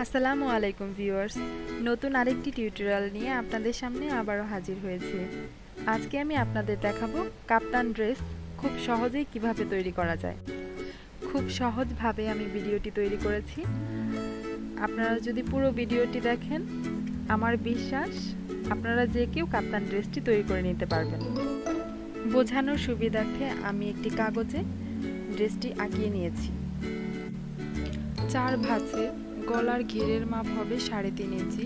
আসসালামু আলাইকুম ভিউয়ার্স, নতুন আরেকটি টিউটোরিয়াল নিয়ে আপনাদের সামনে আবারও হাজির হয়েছি। আজকে আমি আপনাদের দেখাবো কাপ্তান ড্রেস খুব সহজেই কিভাবে তৈরি করা যায়। খুব সহজভাবে আমি ভিডিওটি তৈরি করেছি। আপনারা যদি পুরো ভিডিওটি দেখেন, আমার বিশ্বাস আপনারা যে কেউ কাপ্তান ড্রেসটি তৈরি করে নিতে পারবেন। বোঝানোর সুবিধার্থে আমি একটি কাগজে ড্রেসটি আঁকিয়ে নিয়েছি। 4 ভাঁজে গলার ঘেরের মাপ হবে 3.5 ইঞ্চি,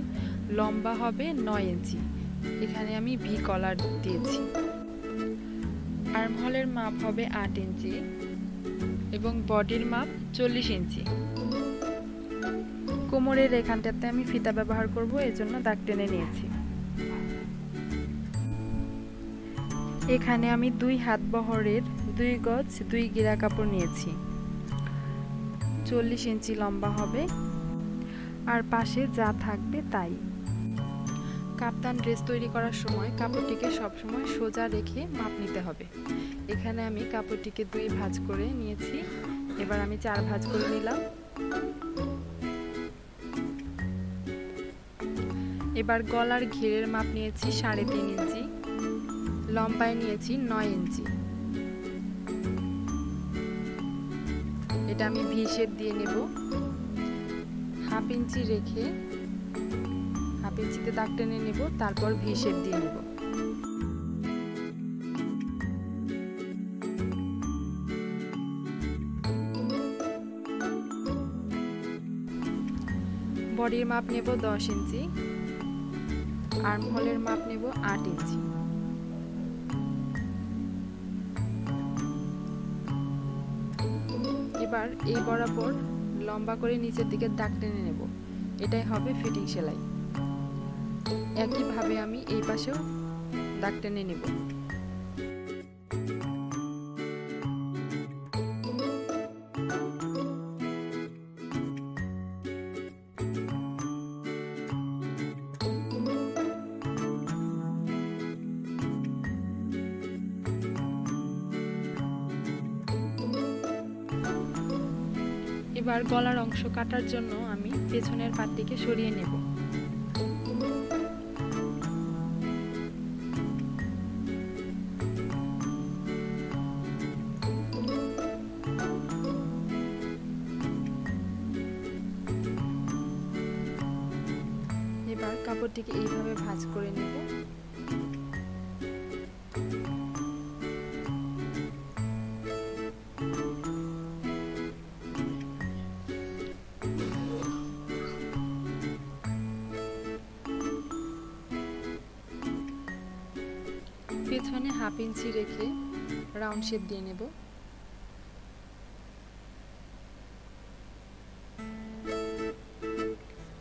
লম্বা হবে 9 ইঞ্চি। এখানে আমি ভি কলার দিয়েছি। আর্মহোলের মাপ হবে 8 ইঞ্চি এবং বডির মাপ 40 ইঞ্চি। কোমরের এখানটাতে আমি ফিতা ব্যবহার করব, এজন্য দাগ টেনে নিয়েছি। এখানে আমি 2 হাত বহরের 2 গজ 2 গিরা কাপড় নিয়েছি। 40 ইঞ্চি লম্বা হবে আর পাশে যা থাকবে তাই। কাপ্তান ড্রেস তৈরি করার সময় কাপড়টিকে সবসময় সোজা রেখে মাপ নিতে হবে। এখানে আমি কাপড়টিকে 2 ভাঁজ করে নিয়েছি। এবার আমি 4 ভাঁজ করে নিলাম। এবার গলার ঘেরের মাপ নিয়েছি 3.5 ইঞ্চি, লম্বায় নিয়েছি 9 ইঞ্চি। এটা আমি ভি শেপ দিয়ে নেব। 1/2 ইঞ্চি রেখে 1/2 ইঞ্চিতে দাগ টেনে নেব, তারপর ভি শেপ দিয়ে নেব। বডির মাপ নেব 10 ইঞ্চি, আর্মহোলের মাপ নেব 8 ইঞ্চি। এবার এই বরাবর লম্বা করে নিচের দিকে দাগ টেনে নেব। এটাই হবে ফিটিং সেলাই। একইভাবে আমি এই পাশেও দাগ টেনে নেব। এবার গলার অংশ কাটার জন্য আমি পেছনের পাটটিকে সরিয়ে নেব। এবার কাপড়টিকে এইভাবে ভাঁজ করে নেব। পেছনে 1/2 ইঞ্চি রেখে রাউন্ড শেপ দিয়ে নেব।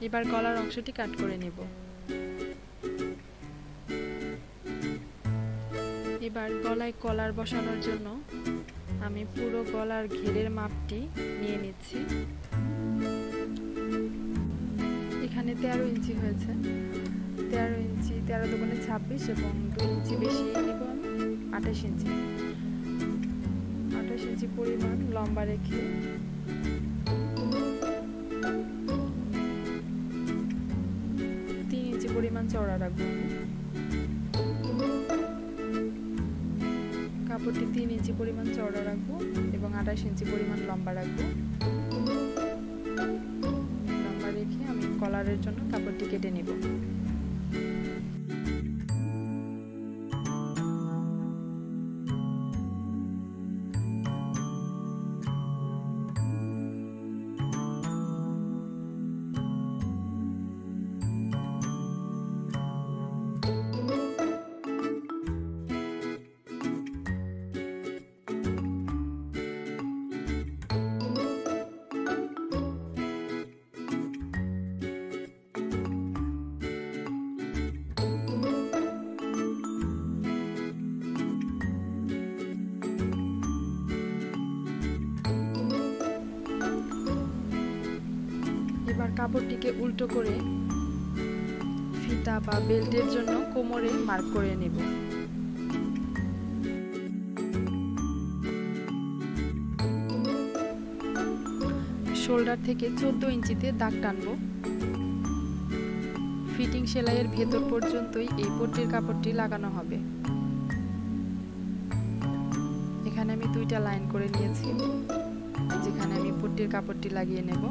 এবার গলার অংশটি কাট করে নেব। এবার গলায় কলার বসানোর জন্য আমি পুরো গলার ঘেরের মাপটি নিয়ে নিচ্ছি। এখানে 13 ইঞ্চি হয়েছে। 13 ইঞ্চি 13 দুগুণে 26 এবং 2 ইঞ্চি বেশি নেব আমি 28 ইঞ্চি। 28 ইঞ্চি পরিমাণ লম্বা রেখে পরিমাণ চওড়া রাখবো। কাপড়টি 3 ইঞ্চি পরিমাণ চওড়া রাখবো এবং 28 ইঞ্চি পরিমাণ লম্বা রাখবো। লম্বা রেখে আমি কলারের জন্য কাপড়টি কেটে নেব। এবার কাপড়টিকে উল্টো করে ফিতা বা বেল্টের জন্য কোমরে মার্ক করে নেব। শোল্ডার থেকে 14 ইঞ্চিতে দাগ টানবো। ফিটিং সেলাইয়ের ভেতর পর্যন্তই এই পট্টির কাপড়টি লাগানো হবে। এখানে আমি 2টা লাইন করে নিয়েছি, যেখানে আমি পট্টির কাপড়টি লাগিয়ে নেব।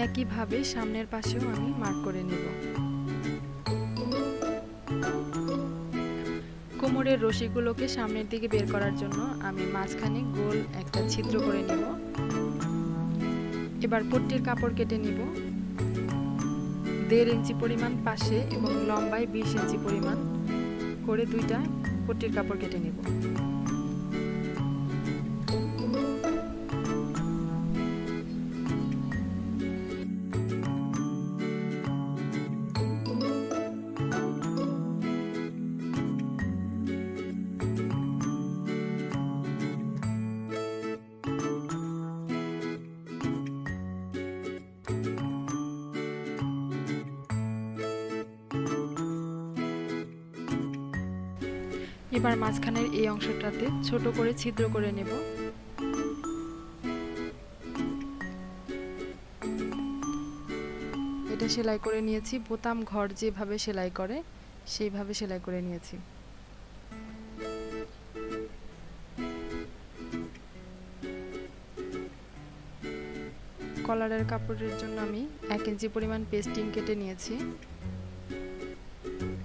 একইভাবে সামনের পাশেও আমি মার্ক করে নেব। কোমরের রশিগুলোকে সামনের দিকে বের করার জন্য আমি মাঝখানে গোল একটা ছিদ্র করে নেব। এবার পট্টির কাপড় কেটে নিব। 1.5 ইঞ্চি পরিমাণ পাশে এবং লম্বায় 20 ইঞ্চি পরিমাণ করে 2টা পট্টির কাপড় কেটে নিব। এবার মাঝখানের এই অংশটাতে ছোট করে ছিদ্র করে নেব। এটা সেলাই করে নিয়েছি, বোতাম ঘর যেভাবে সেলাই করে সেইভাবে সেলাই করে নিয়েছি। কলারের কাপড়ের জন্য আমি 1 ইঞ্চি পরিমাণ পেস্টিং কেটে নিয়েছি,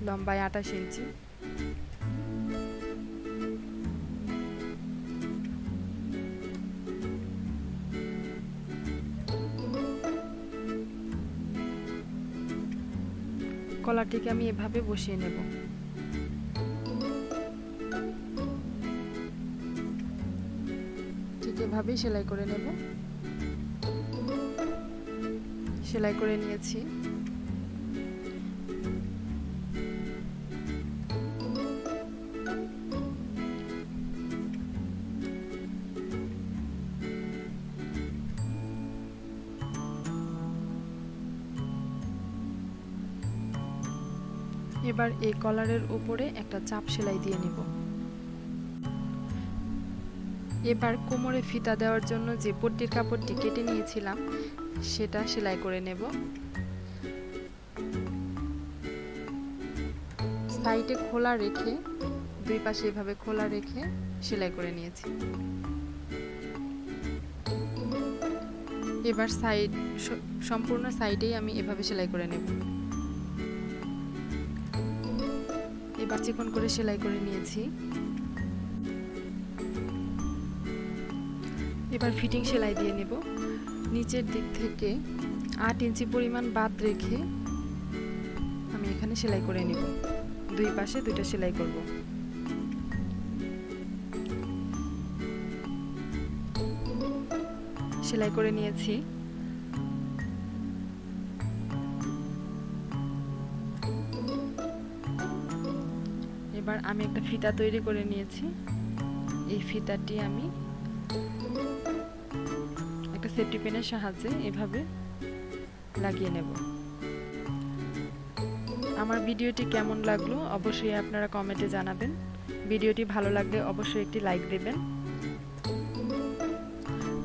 লম্বায় 28 ইঞ্চি। কলারটিকে আমি এভাবে বসিয়ে নেব। ঠিক এভাবেই সেলাই করে নেব। সেলাই করে নিয়েছি। এবার এই কলারের উপরে একটা চাপ সেলাই দিয়ে নিব। এবার কোমরে ফিতা দেওয়ার জন্য যে পট্টির কাপড়টি কেটে নিয়েছিলাম সেটা সেলাই করে নেব। সাইডে খোলা রেখে, 2 পাশে এভাবে খোলা রেখে সেলাই করে নিয়েছি। এবার সম্পূর্ণ সাইডেই আমি এভাবে সেলাই করে নেব। এবার চিকন করে সেলাই করে নিয়েছি। এবার ফিটিং সেলাই দিয়ে নেব। নিচের দিক থেকে 8 ইঞ্চি পরিমাণ বাদ রেখে আমি এখানে সেলাই করে নেব। 2 পাশে 2টা সেলাই করব। সেলাই করে নিয়েছি। এবার আমি একটা ফিতা তৈরি করে নিয়েছি। এই ফিতাটি আমি একটা সেফটি পিনের সাহায্যে এভাবে লাগিয়ে নেব। আমার ভিডিওটি কেমন লাগলো অবশ্যই আপনারা কমেন্টে জানাবেন। ভিডিওটি ভালো লাগলে অবশ্যই একটি লাইক দেবেন।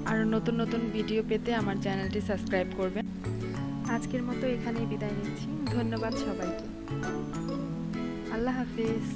আর নতুন নতুন ভিডিও পেতে আমার চ্যানেলটি সাবস্ক্রাইব করবেন। আজকের মতো এখানেই বিদায় নিচ্ছি। ধন্যবাদ সবাইকে। আল্লাহ হাফেজ।